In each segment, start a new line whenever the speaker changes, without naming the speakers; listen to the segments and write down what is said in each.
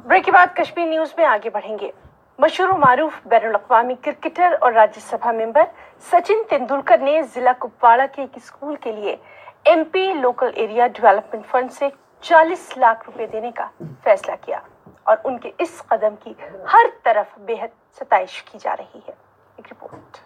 Break के बाद Kashmir news में आगे बढ़ेंगे। मशहूर मारूफ बैनुल-अक़वामी क्रिकेटर और राज्यसभा मेंबर सचिन तेंदुलकर ने जिला कुपवाड़ा के एक स्कूल के लिए MP local area development fund से 40 लाख रुपए देने का फैसला किया और उनके इस कदम की हर तरफ बेहद सताइश की जा रही है। एक report.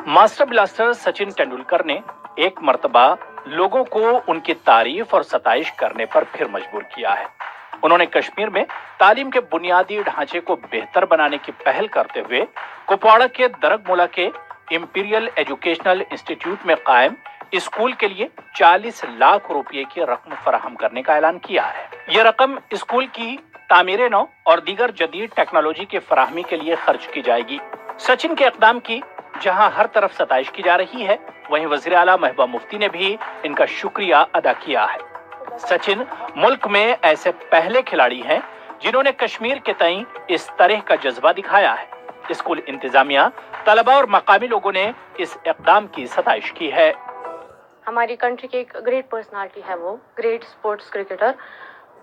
Master blaster Sachin Tendulkar ने एक मर्तबा लोगों को उनकी तारीफ और सताइश करने पर फिर मजबूर किया है। उन्होंने कश्मीर में तालीम के बुनियादी ढांचे को बेहतर बनाने की पहल करते हुए कुपवाड़ा के दरगमुला के इंपीरियल एजुकेशनल इंस्टीट्यूट में कायम स्कूल के लिए 40 लाख रुपए की रकम फराहम करने का ऐलान किया है। ये रकम स्कूल की तामीर नौ और दीगर जदीद टेक्नोलॉजी की फराहमी के लिए खर्च की जाएगी। सचिन के इक़दाम की जहां हर तरफ सताइश की जा रही है, वहीं वज़ीर आला महबूबा मुफ्ती ने भी इनका शुक्रिया अदा किया है। सचिन मुल्क में ऐसे पहले खिलाड़ी हैं जिन्होंने कश्मीर के तई इस तरह का जज्बा दिखाया है। स्कूल इंतजामिया, तलबा और मकामी लोगों ने इस इक़दाम की सताइश की है।
हमारी कंट्री के एक ग्रेट पर्सनालिटी है, वो ग्रेट स्पोर्ट्स क्रिकेटर,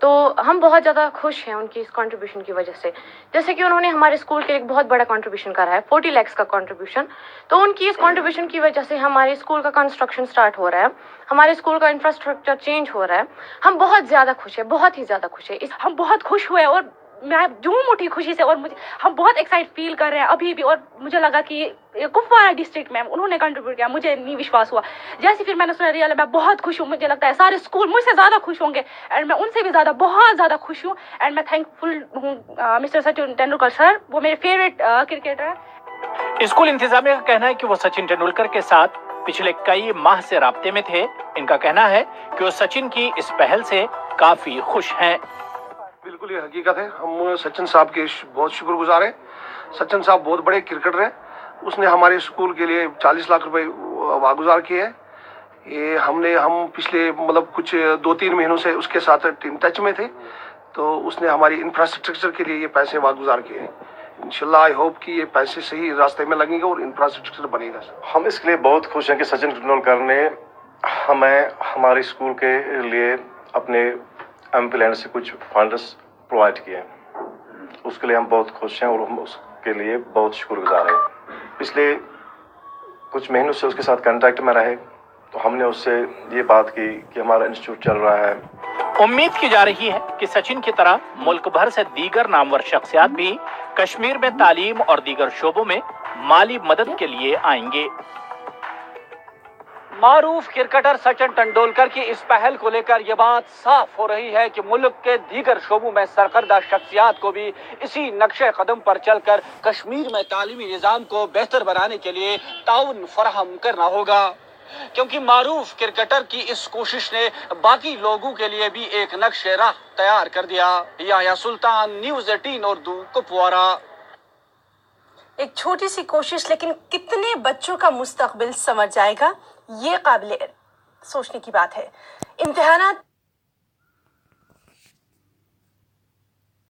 तो हम बहुत ज़्यादा खुश हैं उनकी इस कंट्रीब्यूशन की वजह से। जैसे कि उन्होंने हमारे स्कूल के लिए एक बहुत बड़ा कंट्रीब्यूशन करा है, 40 लाख का कंट्रीब्यूशन। तो उनकी इस कंट्रीब्यूशन की वजह से हमारे स्कूल का कंस्ट्रक्शन स्टार्ट हो रहा है, हमारे स्कूल का इंफ्रास्ट्रक्चर चेंज हो रहा है। हम बहुत ज़्यादा खुश हैं, बहुत ही ज़्यादा खुश हैं।
हम बहुत खुश हुए और मैं झूम उठी खुशी से, और हम बहुत एक्साइट फील कर रहे हैं अभी भी। और मुझे लगा कि कुपवाड़ा डिस्ट्रिक्ट में उन्होंने कंट्रीब्यूट किया, मुझे नहीं विश्वास हुआ। जैसे फिर मैंने सुना रियल, मैं बहुत खुश हूँ। मुझे लगता है सारे स्कूल मुझसे ज़्यादा खुश होंगे एंड मैं उनसे भी ज़्यादा, बहुत ज़्यादा खुश हूँ। एंड मैं थैंकफुल हूँ मिस्टर सचिन तेंदुलकर सर, वो मेरे फेवरेट क्रिकेटर हैं।
स्कूल इंतजामिया का कहना है कि वो सचिन तेंदुलकर के साथ पिछले कई माह से राब्ते में थे। इनका कहना है कि वो सचिन की इस पहल से काफी खुश हैं।
बिल्कुल ये हकीकत है, हम सचिन साहब के बहुत शुक्रगुजार हैं। सचिन साहब बहुत बड़े क्रिकेटर हैं। उसने हमारे स्कूल के लिए 40 लाख रुपए वागुजार किए हैं। ये हम पिछले कुछ 2-3 महीनों से उसके साथ टीम टच में थे, तो उसने हमारी इंफ्रास्ट्रक्चर के लिए ये पैसे वागुजार किए हैं। इंशाल्लाह आई होप कि ये पैसे सही रास्ते में लगेंगे और इंफ्रास्ट्रक्चर बनेगा।
हम इसके लिए बहुत खुश हैं कि सचिन तेंदुलकर ने हमें हमारे स्कूल के लिए अपने एमपी लैंड से कुछ फंड्स प्रोवाइड किए। उसके लिए हम बहुत खुश हैं और हम उसके लिए बहुत शुक्रगुजार हैं। पिछले कुछ महीनों से उसके साथ कांटेक्ट में रहे, तो हमने उससे ये बात की कि हमारा इंस्टीट्यूट चल रहा है।
उम्मीद की जा रही है कि सचिन की तरह मुल्क भर से दीगर नामवर शख्सियात भी कश्मीर में तालीम और दीगर शोबों में माली मदद के लिए आएंगे।
मारूफ क्रिकेटर सचिन तेंदुलकर की इस पहल को लेकर यह बात साफ हो रही है कि मुल्क के दीगर शोबों में सरकर्दा शख्सियात को भी इसी नक्शे कदम पर चलकर कश्मीर में तालीमी निज़ाम को बेहतर बनाने के लिए ताउन फराहम करना होगा, क्योंकि मारूफ क्रिकेटर की इस कोशिश ने बाकी लोगों के लिए भी एक नक्शे राह तैयार कर दिया। याया सुल्तान, न्यूज़ 18 उर्दू, कुपवाड़ा।
एक छोटी सी कोशिश, लेकिन कितने बच्चों का मुस्तकबिल संवर जाएगा, ये काबिल सोचने की बात है। इम्तिहानात